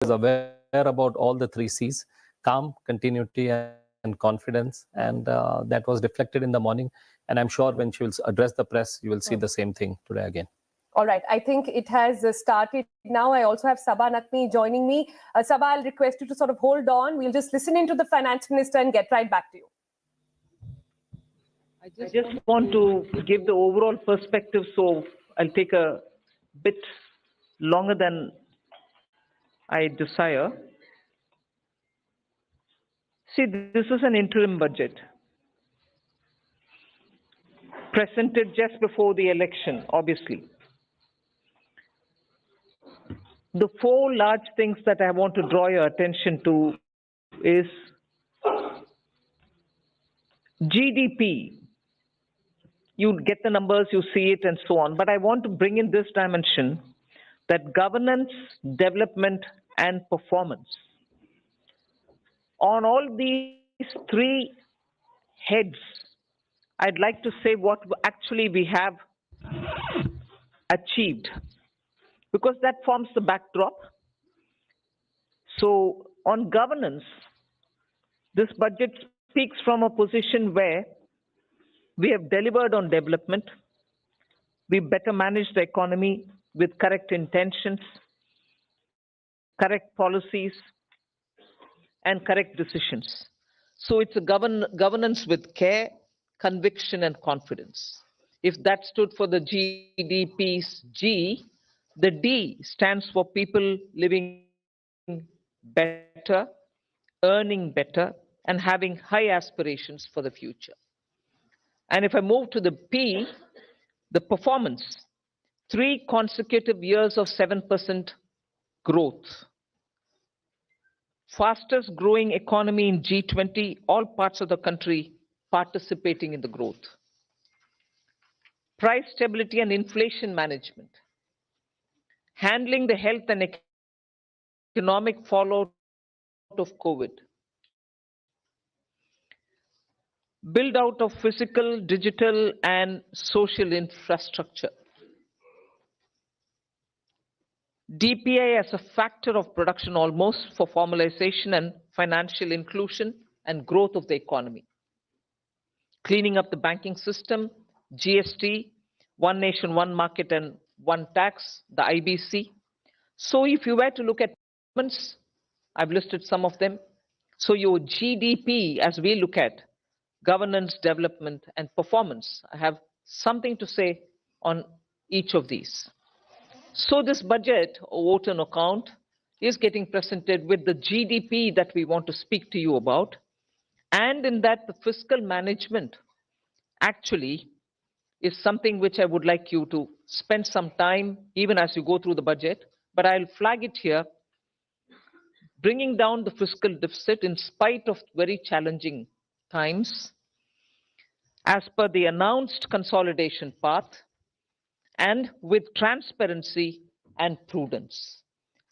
is aware about all the three C's: calm, continuity, and confidence. And that was reflected in the morning. And I'm sure when she will address the press, you will see the same thing today again. All right. I think it has started now. I also have Sabah Naqvi joining me. Sabah, I'll request you to sort of hold on. We'll just listen into the finance minister and get right back to you. I just want to give the overall perspective, so I'll take a bit longer than I desire. See, this is an interim budget presented just before the election, obviously. The four large things that I want to draw your attention to is GDP. You get the numbers, you see it, and so on. But I want to bring in this dimension, that governance, development, and performance. On all these three heads, I'd like to say what actually we have achieved, because that forms the backdrop. So on governance, this budget speaks from a position where we have delivered on development, we better manage the economy with correct intentions, correct policies, and correct decisions. So it's a governance with care, conviction, and confidence. If that stood for the GDP's G, the D stands for people living better, earning better, and having high aspirations for the future. And if I move to the P, the performance, 3 consecutive years of 7% growth. Fastest growing economy in G20, all parts of the country participating in the growth. Price stability and inflation management. Handling the health and economic fallout of COVID. Build out of physical, digital, and social infrastructure. DPI as a factor of production almost for formalization and financial inclusion and growth of the economy. Cleaning up the banking system, GST, one nation, one market, and one tax, the IBC. So if you were to look at payments, I've listed some of them. So your GDP, as we look at governance, development, and performance, I have something to say on each of these. So this budget, or vote on account, is getting presented with the GDP that we want to speak to you about. And in that, the fiscal management actually is something which I would like you to spend some time, even as you go through the budget. But I'll flag it here, bringing down the fiscal deficit in spite of very challenging times, as per the announced consolidation path, and with transparency and prudence.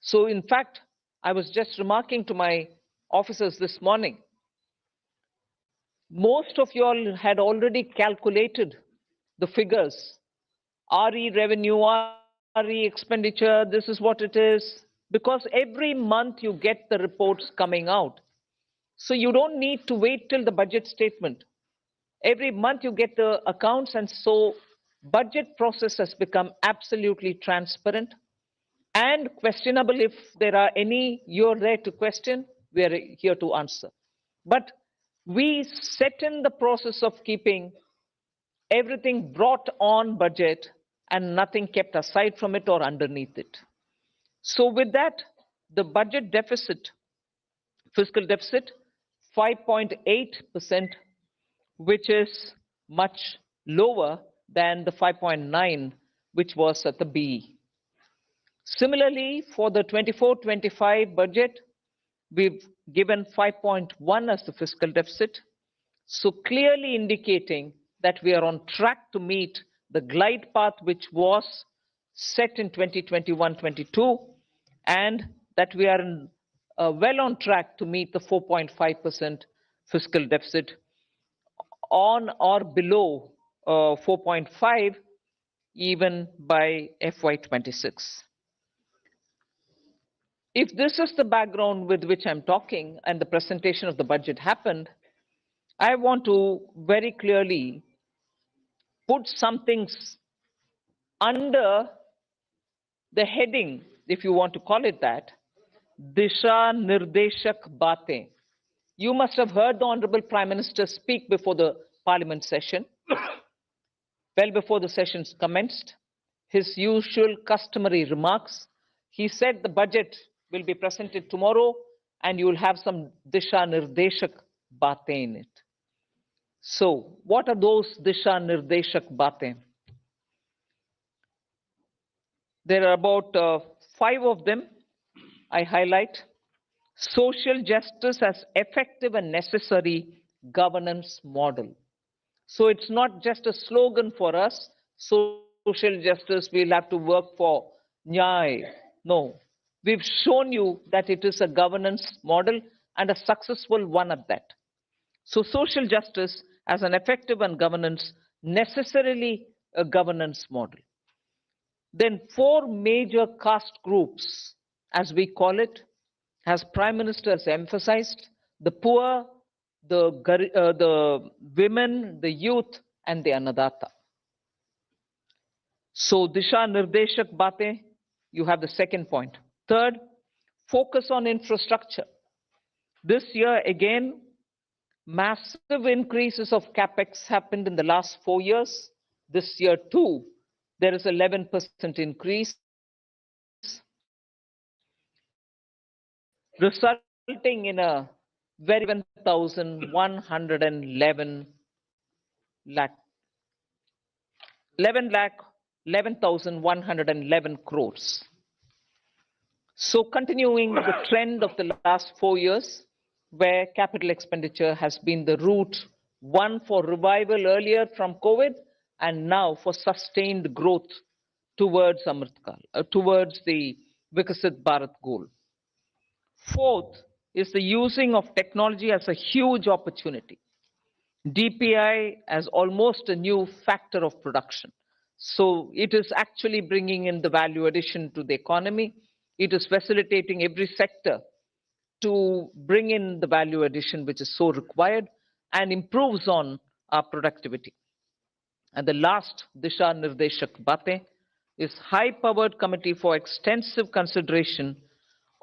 So in fact, I was just remarking to my officers this morning, most of you all had already calculated the figures. RE revenue, RE expenditure, this is what it is. Because every month you get the reports coming out. So you don't need to wait till the budget statement. Every month you get the accounts, and so budget process has become absolutely transparent and questionable. If there are any you're there to question, we are here to answer. But we set in the process of keeping everything brought on budget and nothing kept aside from it or underneath it. So with that, the budget deficit, fiscal deficit, 5.8%, which is much lower than the 5.9, which was at the BE. Similarly, for the 24-25 budget, we've given 5.1 as the fiscal deficit, so clearly indicating that we are on track to meet the glide path which was set in 2021-22, and that we are well on track to meet the 4.5% fiscal deficit, on or below 4.5 even by FY26. if this is the background with which I'm talking and the presentation of the budget happened, I want to very clearly put some things under the heading, if you want to call it that, Disha Nirdeshak Baatein. You must have heard the Honorable Prime Minister speak before the Parliament session, well before the sessions commenced. His usual customary remarks. He said the budget will be presented tomorrow and you will have some Disha Nirdeshak Baatein in it. So, what are those Disha Nirdeshak Baatein? There are about 5 of them I highlight. Social justice as effective and necessary governance model. So it's not just a slogan for us, social justice, we'll have to work for Nyay. No, we've shown you that it is a governance model and a successful one at that. So social justice as an effective and governance, necessarily a governance model. Then 4 major caste groups, as we call it, as Prime Minister has emphasized, the poor, the women, the youth, and the Annadata. So Disha Nirdeshak Baatein, you have the second point. Third, focus on infrastructure. This year, again, massive increases of capex happened in the last 4 years. This year, too, there is 11% increase, resulting in a very 11,111 crores. So continuing the trend of the last 4 years, where capital expenditure has been the route, one for revival earlier from COVID, and now for sustained growth towards Amritkal, towards the Vikasit Bharat goal. Fourth is the using of technology as a huge opportunity. DPI as almost a new factor of production. So it is actually bringing in the value addition to the economy. It is facilitating every sector to bring in the value addition which is so required and improves on our productivity. And the last Disha Nirdeshak Baatein is high-powered committee for extensive consideration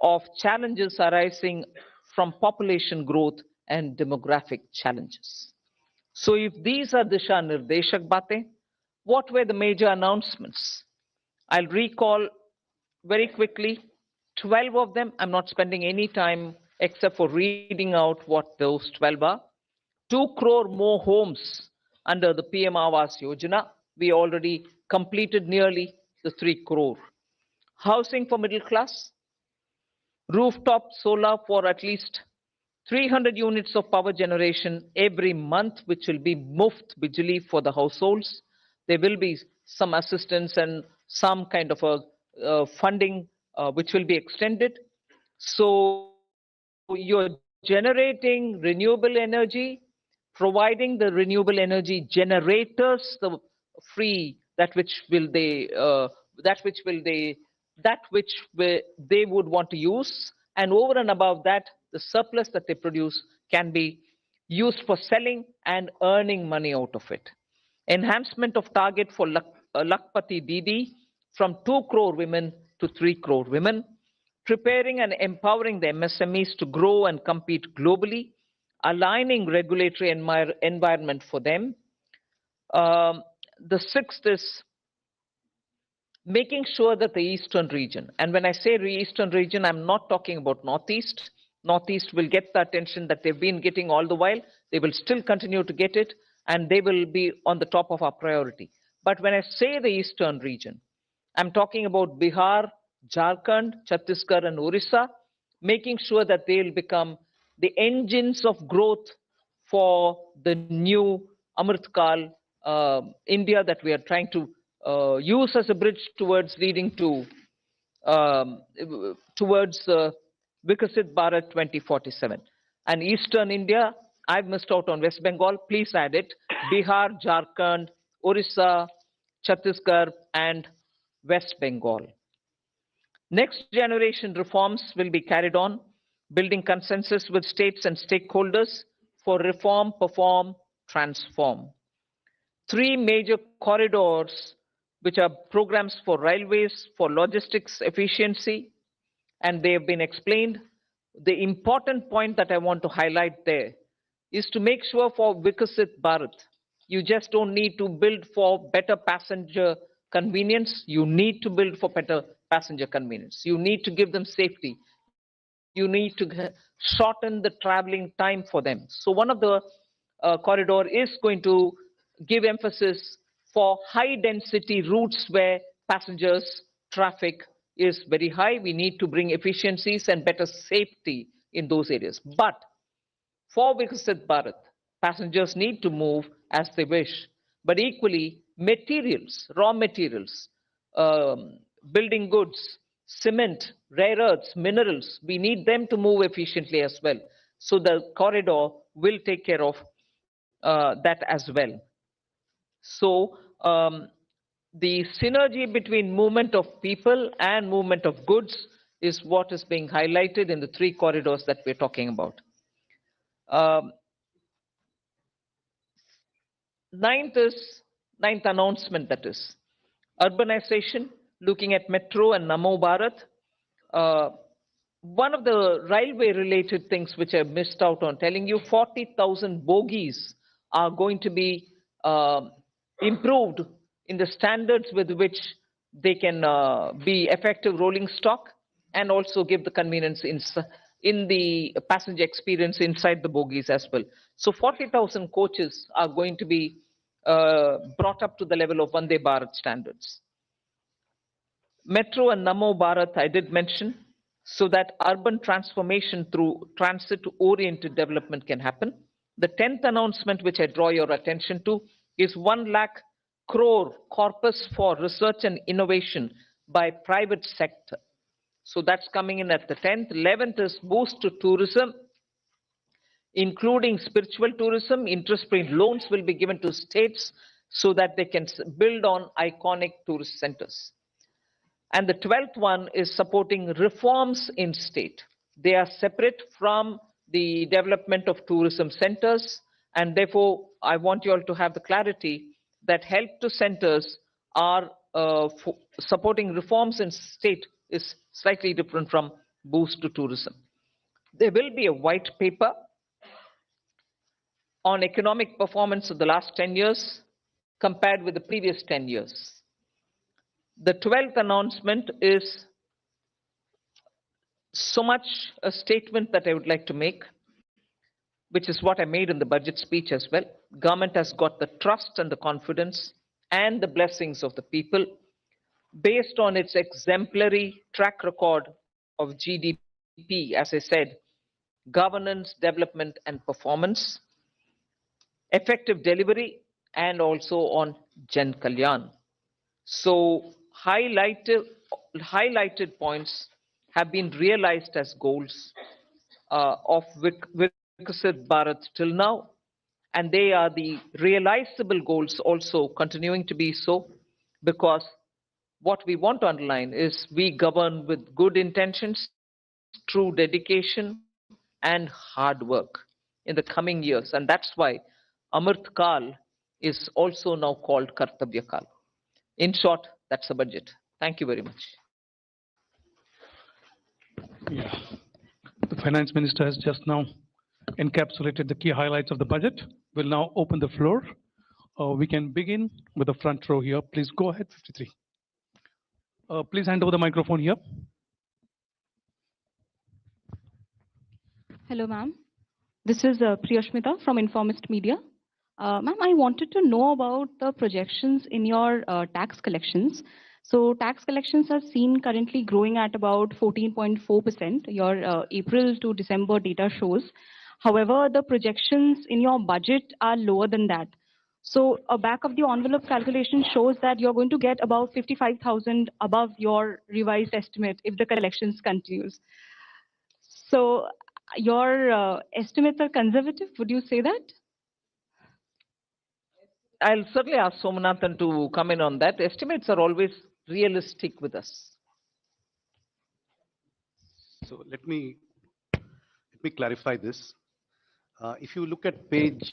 of challenges arising from population growth and demographic challenges. So if these are Disha Nirdeshak Baatein, what were the major announcements? I'll recall very quickly 12 of them. I'm not spending any time except for reading out what those 12 are. 2 crore more homes under the PM Awas Yojana. We already completed nearly the 3 crore. Housing for middle class. Rooftop solar for at least 300 units of power generation every month, which will be Muft Bijli for the households. There will be some assistance and some kind of a funding which will be extended. So you're generating renewable energy, providing the renewable energy generators the free that which they would want to use, and over and above that, the surplus that they produce can be used for selling and earning money out of it. Enhancement of target for Lakpati Didi from 2 crore women to 3 crore women. Preparing and empowering the MSMEs to grow and compete globally. Aligning regulatory environment for them. The sixth is making sure that the eastern region, and when I say eastern region, I'm not talking about Northeast. Northeast will get the attention that they've been getting all the while. They will still continue to get it, and they will be on the top of our priority. But when I say the eastern region, I'm talking about Bihar, Jharkhand, Chhattisgarh, and Orissa, making sure that they'll become the engines of growth for the new Amritkal India that we are trying to use as a bridge towards leading to Vikasit Bharat 2047. And Eastern India, I've missed out on West Bengal. Please add it. Bihar, Jharkhand, Orissa, Chhattisgarh, and West Bengal. Next generation reforms will be carried on, building consensus with states and stakeholders for reform, perform, transform. 3 major corridors, which are programs for railways, for logistics efficiency, and they have been explained. The important point that I want to highlight there is to make sure for Vikasit Bharat, you just don't need to build for better passenger convenience. You need to build for better passenger convenience. You need to give them safety. You need to shorten the traveling time for them. So one of the corridor is going to give emphasis for high density routes where passengers traffic is very high. We need to bring efficiencies and better safety in those areas. But for Vikasit Bharat, passengers need to move as they wish. But equally, materials, raw materials, building goods, cement, rare earths, minerals, we need them to move efficiently as well. So the corridor will take care of that as well. So the synergy between movement of people and movement of goods is what is being highlighted in the 3 corridors that we're talking about. Ninth announcement, that is urbanization, looking at Metro and Namo Bharat. One of the railway related things which I missed out on telling you, 40,000 bogies are going to be improved in the standards with which they can be effective rolling stock and also give the convenience in the passenger experience inside the bogies as well. So 40,000 coaches are going to be brought up to the level of Vande Bharat standards. Metro and Namo Bharat I did mention, so that urban transformation through transit-oriented development can happen. The 10th announcement which I draw your attention to is 1 lakh crore corpus for research and innovation by private sector. So that's coming in at the 10th. 11th is boost to tourism, including spiritual tourism. Interest-free loans will be given to states so that they can build on iconic tourist centers. And the 12th one is supporting reforms in state. They are separate from the development of tourism centers, and therefore I want you all to have the clarity that help to centers are supporting reforms in state is slightly different from boost to tourism. There will be a white paper on economic performance of the last 10 years compared with the previous 10 years. The 12th announcement is so much a statement that I would like to make, which is what I made in the budget speech as well. Government has got the trust and the confidence and the blessings of the people based on its exemplary track record of GDP, as I said, governance, development, and performance, effective delivery, and also on Jan Kalyan. So highlighted points have been realized as goals of Vikasit Bharat till now, and they are the realizable goals also continuing to be so, because what we want to underline is we govern with good intentions, true dedication, and hard work in the coming years. And that's why Amrit Kal is also now called Kartavya Kal. In short, that's the budget. Thank you very much. Yeah. The Finance Minister has just now encapsulated the key highlights of the budget. We'll now open the floor. We can begin with the front row here. Please go ahead, 53. Please hand over the microphone here. Hello, ma'am. This is Priyashmita from Informist Media. Ma'am, I wanted to know about the projections in your tax collections. So tax collections are seen currently growing at about 14.4%. Your April to December data shows. However, the projections in your budget are lower than that. So a back of the envelope calculation shows that you're going to get about 55,000 above your revised estimate if the collections continues. So your estimates are conservative, would you say that? I'll certainly ask Somanathan to come in on that. Estimates are always realistic with us. So let me clarify this. If you look at page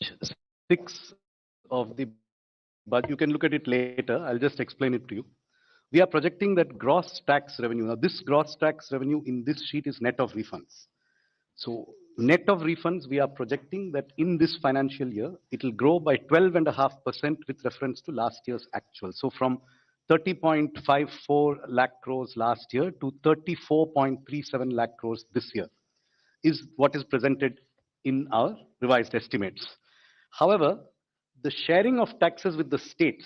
6 of the budget, you can look at it later. I'll just explain it to you. We are projecting that gross tax revenue. Now, this gross tax revenue in this sheet is net of refunds. So net of refunds, we are projecting that in this financial year, it will grow by 12.5% with reference to last year's actual. So from 30.54 lakh crores last year to 34.37 lakh crores this year is what is presented in our revised estimates. However, the sharing of taxes with the states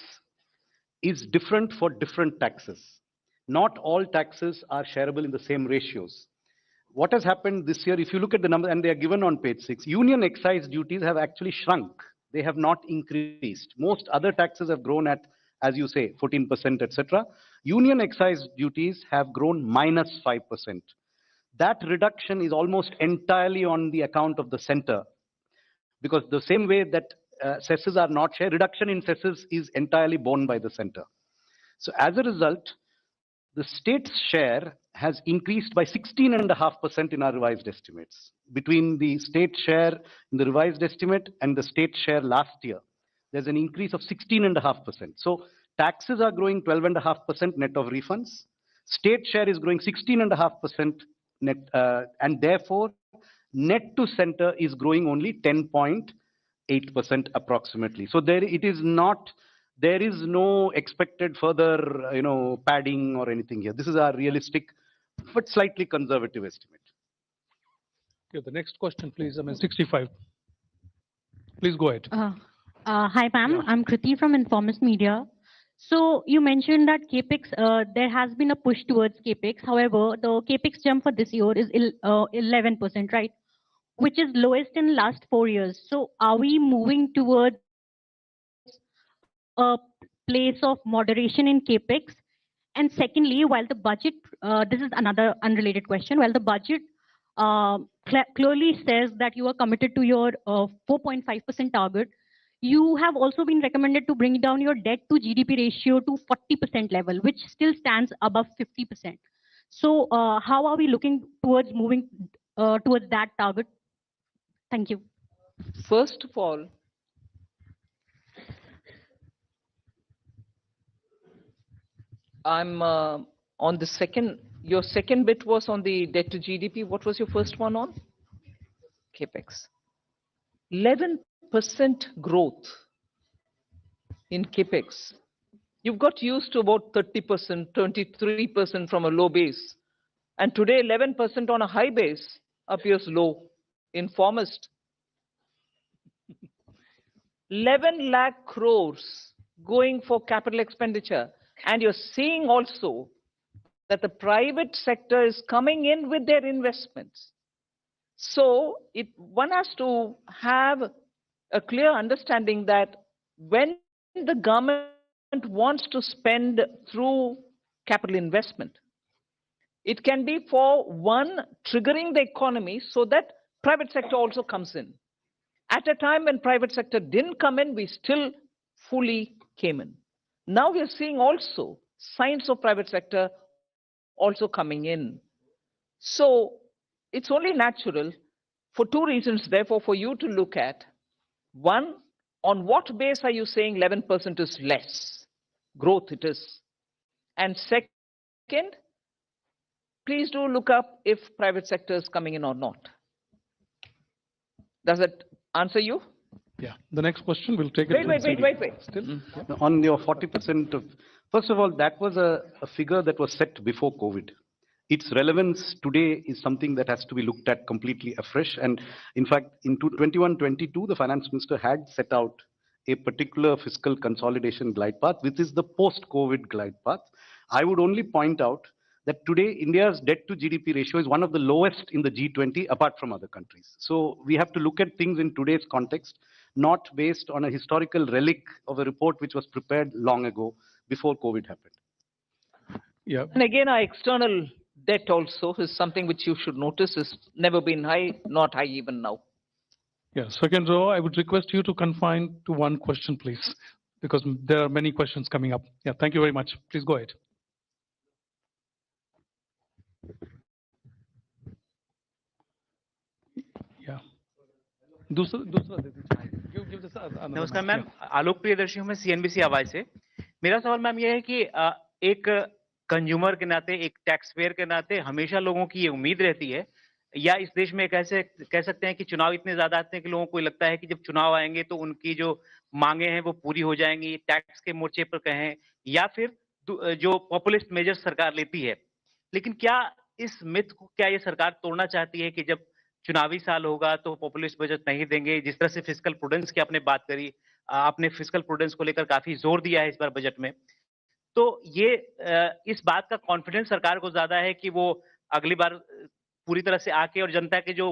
is different for different taxes. Not all taxes are shareable in the same ratios. What has happened this year, if you look at the number, and they are given on page 6, union excise duties have actually shrunk. They have not increased. Most other taxes have grown at, as you say, 14%, etc. Union excise duties have grown minus 5%. That reduction is almost entirely on the account of the center, because the same way that cesses are not shared, reduction in cesses is entirely borne by the center. So as a result, the state's share has increased by 16.5% in our revised estimates. Between the state share in the revised estimate and the state share last year, there's an increase of 16.5%. So taxes are growing 12.5% net of refunds. State share is growing 16.5% net, and therefore net to center is growing only 10.8% approximately. So there is no expected further, padding or anything here. This is our realistic but slightly conservative estimate. Okay, the next question, please. 65. Please go ahead. Hi, ma'am. Yeah. I'm Kriti from Informist Media. So you mentioned that CAPEX, there has been a push towards CAPEX. However, the CAPEX jump for this year is 11%, right? Which is lowest in last 4 years. So are we moving towards a place of moderation in CAPEX? And secondly, while the budget, this is another unrelated question, while the budget clearly says that you are committed to your 4.5% target, you have also been recommended to bring down your debt to GDP ratio to 40% level, which still stands above 50%. So how are we looking towards moving towards that target? Thank you. First of all, I'm on the second, your second bit was on the debt to GDP. What was your first one on? CAPEX. 11% growth in CAPEX. You've got used to about 30%, 23% from a low base. And today, 11% on a high base appears low. Informist. 11 lakh crores going for capital expenditure. And you're seeing also that the private sector is coming in with their investments. So one has to have a clear understanding that when the government wants to spend through capital investment, it can be for one, triggering the economy so that private sector also comes in. At a time when private sector didn't come in, we still fully came in. Now we are seeing also signs of private sector also coming in. So it's only natural for two reasons, therefore, for you to look at. One, on what base are you saying 11% is less? Growth it is. And second, please do look up if private sector is coming in or not. Does that answer you? Yeah. The next question, we'll take it. Wait. Still? Yeah. On your 40% of, first of all, that was a figure that was set before COVID. Its relevance today is something that has to be looked at completely afresh. And in fact, in 21-22, the finance minister had set out a particular fiscal consolidation glide path, which is the post-COVID glide path. I would only point out that today India's debt to GDP ratio is one of the lowest in the G20 apart from other countries. So we have to look at things in today's context, not based on a historical relic of a report which was prepared long ago before COVID happened. Yeah. And again, our external debt also is something which you should notice is never been high, not high even now. Yeah. Second row, I would request you to confine to one question, please, because there are many questions coming up. Yeah. Thank you very much. Please go ahead. Yeah. दूसरा दे दीजिए. Give this another नमस्कार mic, ma'am, yeah. आलोक प्रियदर्शी हूं मैं CNBC आवाज से. मेरा सवाल ma'am ये है कि एक कंज्यूमर के नाते, एक टैक्स पेयर के नाते हमेशा लोगों की ये उम्मीद रहती है, या इस देश में कैसे कह सकते हैं कि चुनाव इतने ज्यादा आते हैं कि लोगों को लगता है कि जब चुनाव आएंगे तो उनकी जो मांगे हैं वो पूरी हो जाएंगी, टैक्स के मोर्चे पर कहें या फिर जो पॉपुलिस्ट मेजर सरकार लेती है. लेकिन क्या इस मिथ को क्या ये सरकार तोड़ना चाहती है कि जब चुनावी साल होगा तो पॉपुलिस्ट बजट नहीं देंगे? जिस तरह से फिस्कल प्रूडेंस की आपने बात करी, आपने फिस्कल प्रूडेंस को लेकर काफी जोर दिया है इस बार बजट में, तो ये इस बात का कॉन्फिडेंस सरकार को ज्यादा है कि वो अगली बार पूरी तरह से आके और जनता के जो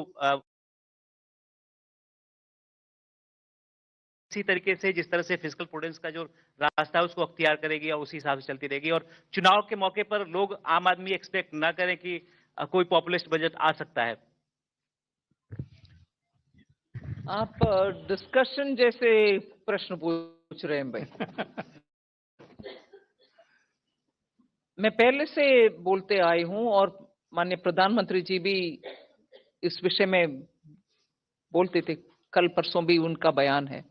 इसी तरीके से जिस तरह से फिस्कल प्रूडेंस का जो रास्ता है उसको अख्तियार करेगी और उसी हिसाब से चलती रहेगी, और चुनाव के मौके पर लोग, आम आदमी एक्सपेक्ट ना करें कि कोई पॉपुलिस्ट बजट आ सकता है. आप डिस्कशन जैसे प्रश्न पूछ रहे हैं भाई. मैं पहले से बोलते आई हूं और माननीय प्रधानमंत्री जी भी इस विषय में बोलते थे, कल परसों भी उनका बयान है.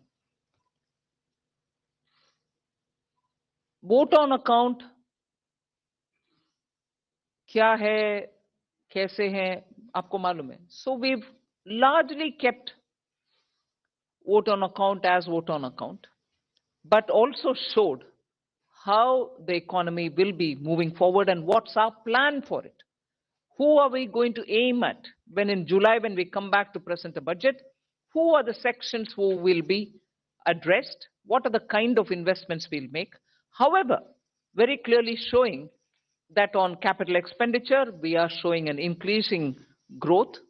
वोट ऑन अकाउंट क्या है, कैसे है, आपको मालूम है. So we largely kept vote on account as vote on account, but also showed how the economy will be moving forward and what's our plan for it. Who are we going to aim at when in July, when we come back to present a budget? Who are the sections who will be addressed? What are the kind of investments we'll make? However, very clearly showing that on capital expenditure, we are showing an increasing growth.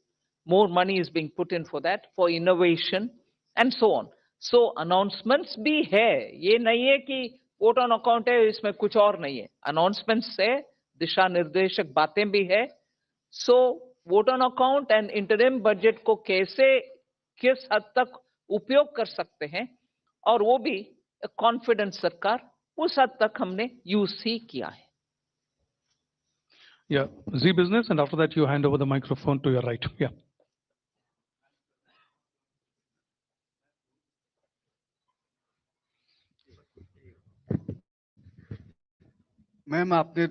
More money is being put in for that, for innovation, and so on. So announcements भी है, ये नहीं है कि vote on account है इसमें कुछ और नहीं है. Announcements है, दिशा निर्देशक बातें भी है. So vote on account and interim budget को कैसे, किस हद तक उपयोग कर सकते हैं, और वो भी कॉन्फिडेंस सरकार, उस हद तक हमने यूज ही किया है. Yeah, Z Business, and after that you hand over the microphone to your right. Yeah. Ma'am, आपने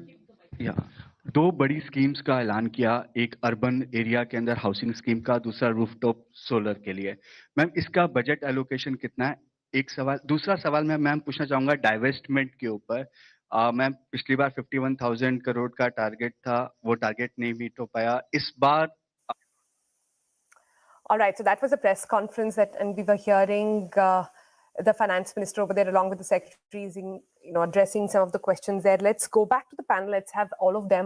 दो बड़ी स्कीम्स का ऐलान किया, एक अर्बन एरिया के अंदर हाउसिंग स्कीम का, दूसरा रूफटॉप सोलर के लिए. मैम, इसका बजट एलोकेशन कितना है? एक सवाल. दूसरा सवाल मैं मैम पूछना चाहूंगा डाइवेस्टमेंट के ऊपर. मैम, पिछली बार 51,000 करोड़ का टारगेट था, वो टारगेट नहीं मीट हो पाया. इस बार All right, so that was a press conference and we were hearing the finance minister over there along with the secretaries addressing some of the questions there. Let's go back to the panel. Let's have all of them